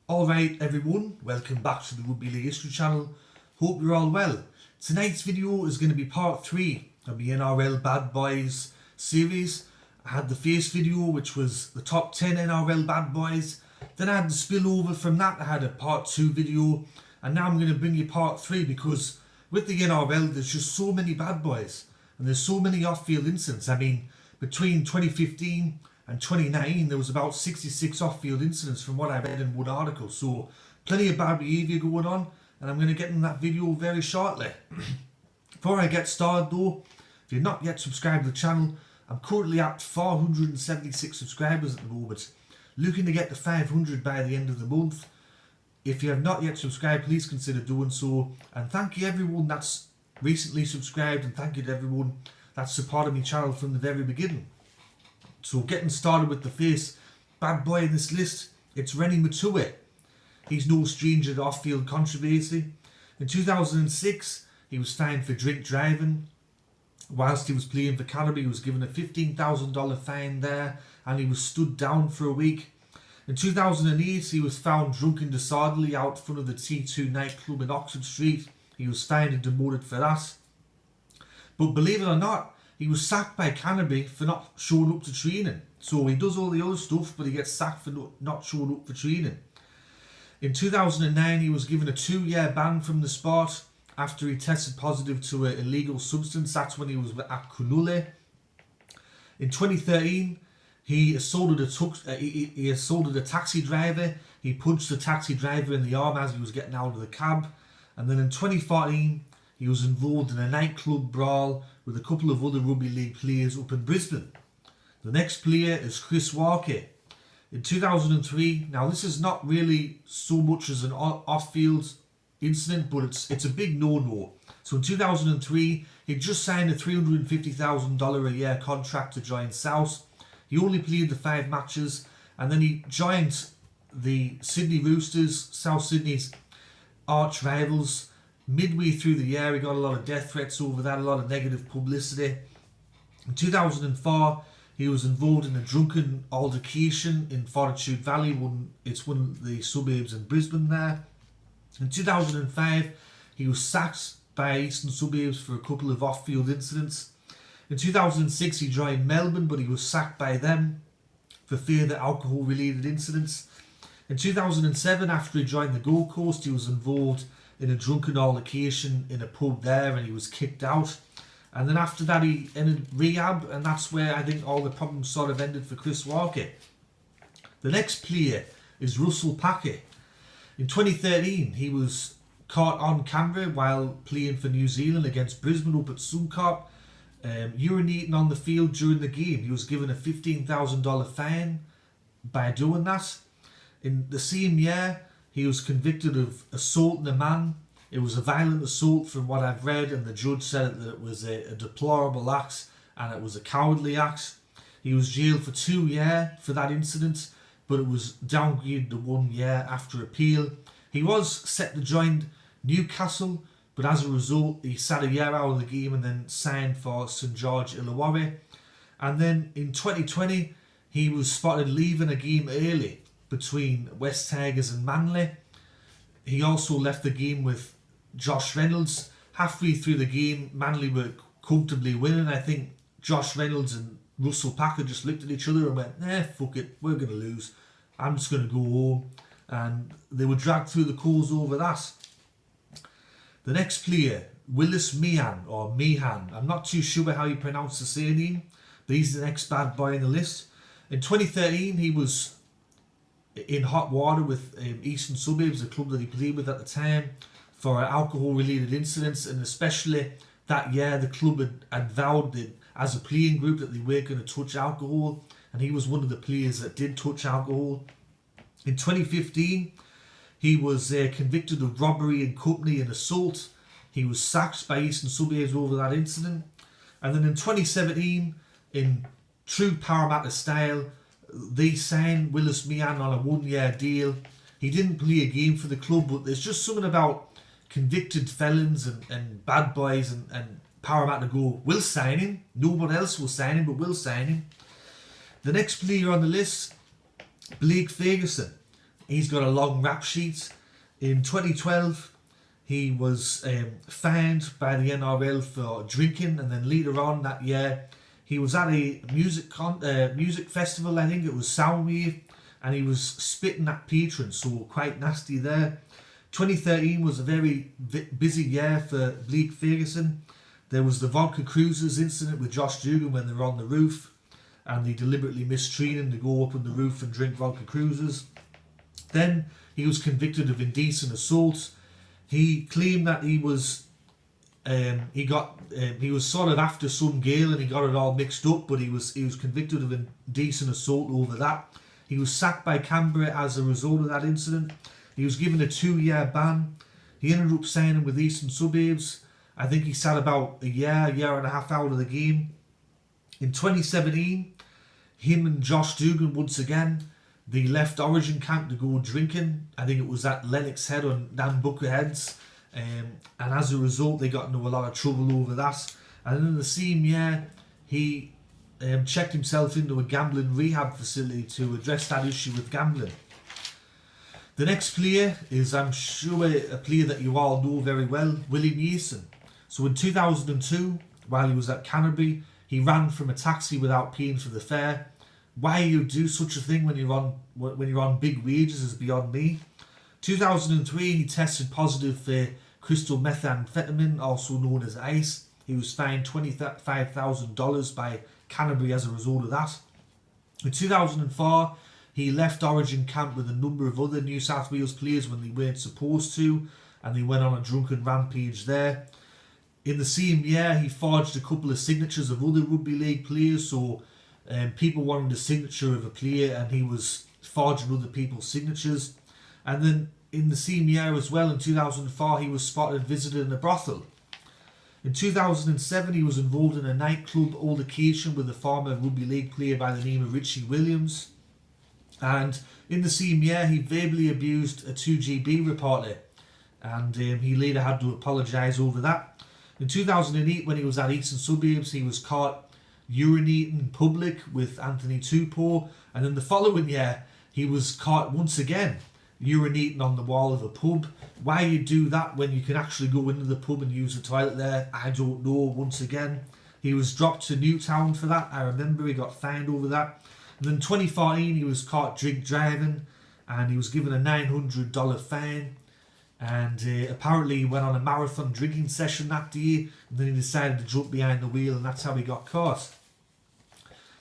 Alright everyone, welcome back to the Rugby League History channel. Hope you're all well. Tonight's video is going to be part 3 of the NRL Bad Boys series. I had the first video which was the top 10 NRL Bad Boys. Then I had the spillover from that, I had a part 2 video. And now I'm going to bring you part 3 because with the NRL there's just so many bad boys. And there's so many off-field incidents. I mean, between 2015 and 2019 there was about 66 off-field incidents from what I read in one article. So plenty of bad behaviour going on, and I'm going to get in that video very shortly. Before I get started though, if you're not yet subscribed to the channel, I'm currently at 476 subscribers at the moment, looking to get to 500 by the end of the month. If you have not yet subscribed, please consider doing so, and thank you everyone that's recently subscribed, and thank you to everyone that's supported my channel from the very beginning. So getting started with the first bad boy in this list, it's Renny Matuit. He's no stranger to off-field controversy. In 2006, he was fined for drink driving. Whilst he was playing for Canterbury, he was given a $15,000 fine there, and he was stood down for a week. In 2008, he was found drunk and disorderly out front of the T2 nightclub in Oxford Street. He was fined and demoted for that. But believe it or not, he was sacked by Canterbury for not showing up to training. So he does all the other stuff, but he gets sacked for not showing up for training. In 2009, he was given a 2-year ban from the sport after he tested positive to an illegal substance. That's when he was at Cronulla. In 2013, he assaulted a taxi driver. He punched the taxi driver in the arm as he was getting out of the cab. And then in 2014, he was involved in a nightclub brawl with a couple of other rugby league players up in Brisbane. The next player is Chris Walker. In 2003, now this is not really so much as an off-field incident, but it's a big no-no. So in 2003, he just signed a $350,000 a year contract to join South. He only played the 5 matches, and then he joined the Sydney Roosters, South Sydney's arch rivals. Midway through the year, he got a lot of death threats over that, a lot of negative publicity. In 2004, he was involved in a drunken altercation in Fortitude Valley. It's one of the suburbs in Brisbane there. In 2005, he was sacked by Eastern Suburbs for a couple of off-field incidents. In 2006, he joined Melbourne, but he was sacked by them for further alcohol-related incidents. In 2007, after he joined the Gold Coast, he was involved in a drunken altercation in a pub there, and he was kicked out. And then after that, he entered rehab, and that's where I think all the problems sort of ended for Chris Walker. The next player is Russell Pake. In 2013, he was caught on camera while playing for New Zealand against Brisbane up at Suncorp, urinating on the field during the game. He was given a $15,000 fine by doing that. In the same year, he was convicted of assaulting a man. It was a violent assault from what I've read, and the judge said that it was a deplorable act and it was a cowardly act. He was jailed for 2 years for that incident, but it was downgraded to 1 year after appeal. He was set to join Newcastle, but as a result he sat a year out of the game and then signed for St George Illawarra. And then in 2020 he was spotted leaving a game early between West Tigers and Manly. He also left the game with Josh Reynolds. Halfway through the game, Manly were comfortably winning. I think Josh Reynolds and Russell Packer just looked at each other and went, fuck it, we're going to lose. I'm just going to go home. And they were dragged through the coals over that. The next player, Willie Neeson, or Meehan. I'm not too sure how you pronounce the surname, but he's the next bad boy on the list. In 2013, he was in hot water with Eastern Suburbs, the club that he played with at the time, for alcohol-related incidents, and especially that year the club had vowed that as a playing group that they weren't going to touch alcohol, and he was one of the players that did touch alcohol. In 2015, he was convicted of robbery and company and assault. He was sacked by Eastern Suburbs over that incident. And then in 2017, in true Parramatta style, they signed Willie Neeson on a 1-year deal. He didn't play a game for the club, but there's just something about convicted felons and bad boys and Parramatta go, we'll sign him. No one else will sign him, but we'll sign him. The next player on the list, Blake Ferguson. He's got a long rap sheet. In 2012, he was fined by the NRL for drinking, and then later on that year, he was at a music festival, I think it was Soundwave, and he was spitting at patrons, so quite nasty there. 2013 was a very busy year for Blake Ferguson. There was the vodka cruisers incident with Josh Dugan when they were on the roof, and they deliberately missed training to go up on the roof and drink vodka cruisers. Then he was convicted of indecent assault. He claimed that he was sort of after some girl and he got it all mixed up, but he was convicted of indecent assault over that. He was sacked by Canberra as a result of that incident. He was given a 2-year ban. He ended up signing with Eastern Suburbs. I think he sat about a year and a half out of the game. In 2017, him and Josh Dugan once again, they left Origin camp to go drinking. I think it was at Lennox Head on Nambucca Heads. And as a result, they got into a lot of trouble over that. And then in the same year, he checked himself into a gambling rehab facility to address that issue with gambling. The next player is, I'm sure, a player that you all know very well, Willie Neeson. So in 2002, while he was at Canterbury, he ran from a taxi without paying for the fare. Why you do such a thing when you're on big wages is beyond me. 2003, he tested positive for crystal methamphetamine, also known as ice. He was fined $25,000 by Canterbury as a result of that. In 2004, he left Origin camp with a number of other New South Wales players when they weren't supposed to, and they went on a drunken rampage there. In the same year, he forged a couple of signatures of other rugby league players, so people wanted a signature of a player and he was forging other people's signatures. And then in the same year as well, in 2004, he was spotted visiting a brothel. In 2007, he was involved in a nightclub altercation with a former rugby league player by the name of Richie Williams. And in the same year, he verbally abused a 2GB reporter, and he later had to apologise over that. In 2008, when he was at Eastern Suburbs, he was caught urinating in public with Anthony Tupou, and in the following year, he was caught once again urinating on the wall of a pub. Why you do that when you can actually go into the pub and use the toilet there, I don't know. Once again, he was dropped to Newtown for that. I remember he got fined over that. And then in 2014, he was caught drink driving, and he was given a $900 fine. And apparently he went on a marathon drinking session that day, and then he decided to jump behind the wheel, and that's how he got caught.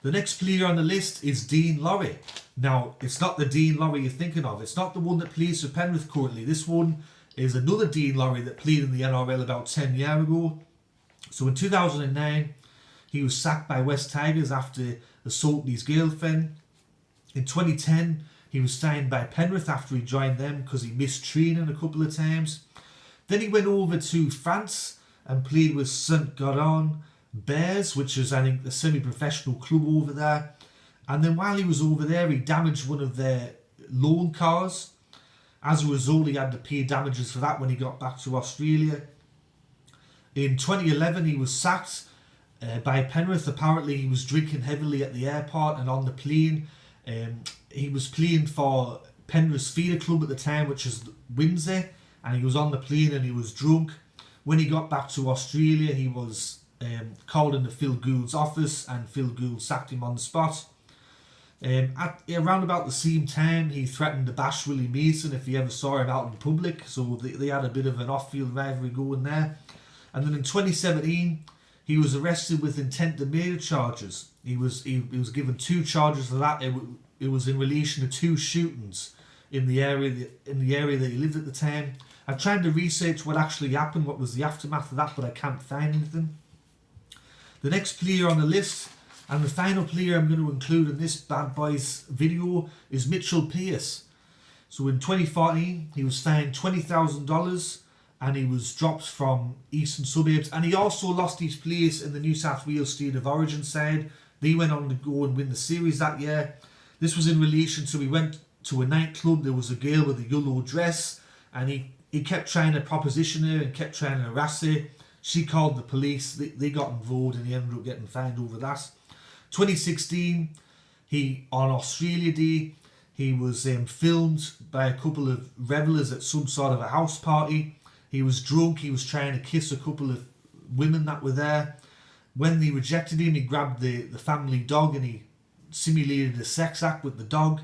The next player on the list is Dean Laurie. Now, it's not the Dean Laurie you're thinking of. It's not the one that plays for Penrith currently. This one is another Dean Laurie that played in the NRL about 10 years ago. So in 2009, he was sacked by West Tigers after assaulting his girlfriend. In 2010, he was signed by Penrith after he joined them because he missed training a couple of times. Then he went over to France and played with Saint-Gaudens Bears, which is, I think, a semi-professional club over there. And then while he was over there, he damaged one of their loan cars. As a result, he had to pay damages for that when he got back to Australia. In 2011, he was sacked by Penrith. Apparently, he was drinking heavily at the airport and on the plane. He was playing for Penrith's feeder club at the time, which is Windsor, and he was on the plane and he was drunk. When he got back to Australia, he was called into Phil Gould's office, and Phil Gould sacked him on the spot. Around about the same time, he threatened to bash Willie Neeson if he ever saw him out in public, so they had a bit of an off-field rivalry going there. And then in 2017, he was arrested with intent to murder charges. He was given 2 charges for that. It was in relation to 2 shootings in the area that he lived at the time. I've tried to research what actually happened, what was the aftermath of that, but I can't find anything. The next player on the list, and the final player I'm going to include in this Bad Boys video, is Mitchell Pearce. So in 2014, he was fined $20,000 and he was dropped from Eastern Suburbs, and he also lost his place in the New South Wales State of Origin side. They went on to go and win the series that year. This was in relation to, he went to a nightclub, there was a girl with a yellow dress, and he kept trying to proposition her and kept trying to harass her. She called the police, they got involved, and he ended up getting fined over that. 2016, on Australia Day, He was filmed by a couple of revellers at some sort of a house party. He was drunk. He was trying to kiss a couple of women that were there. When they rejected him, he grabbed the family dog and he simulated a sex act with the dog.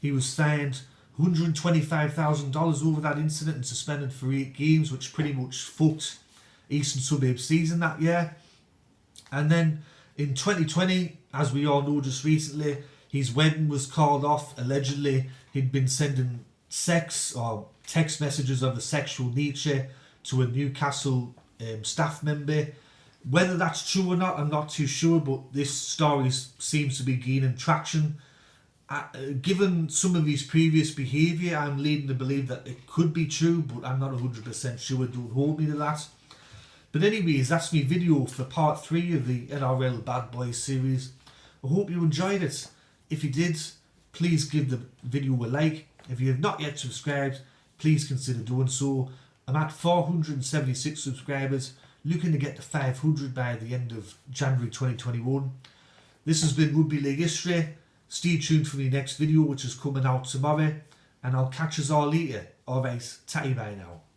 He was fined $125,000 over that incident and suspended for 8 games, which pretty much fucked Eastern Suburbs season that year. And then in 2020, as we all know just recently, his wedding was called off. Allegedly, he'd been sending sex or text messages of a sexual nature to a Newcastle staff member. Whether that's true or not, I'm not too sure, but this story seems to be gaining traction. Given some of his previous behaviour, I'm leading to believe that it could be true, but I'm not 100% sure. Don't hold me to that. But anyways, that's my video for part 3 of the NRL Bad Boys series. I hope you enjoyed it. If you did, please give the video a like. If you have not yet subscribed, please consider doing so. I'm at 476 subscribers, looking to get to 500 by the end of January 2021. This has been Rugby League History. Stay tuned for the next video, which is coming out tomorrow, and I'll catch us all later. Alright, tatty bye now.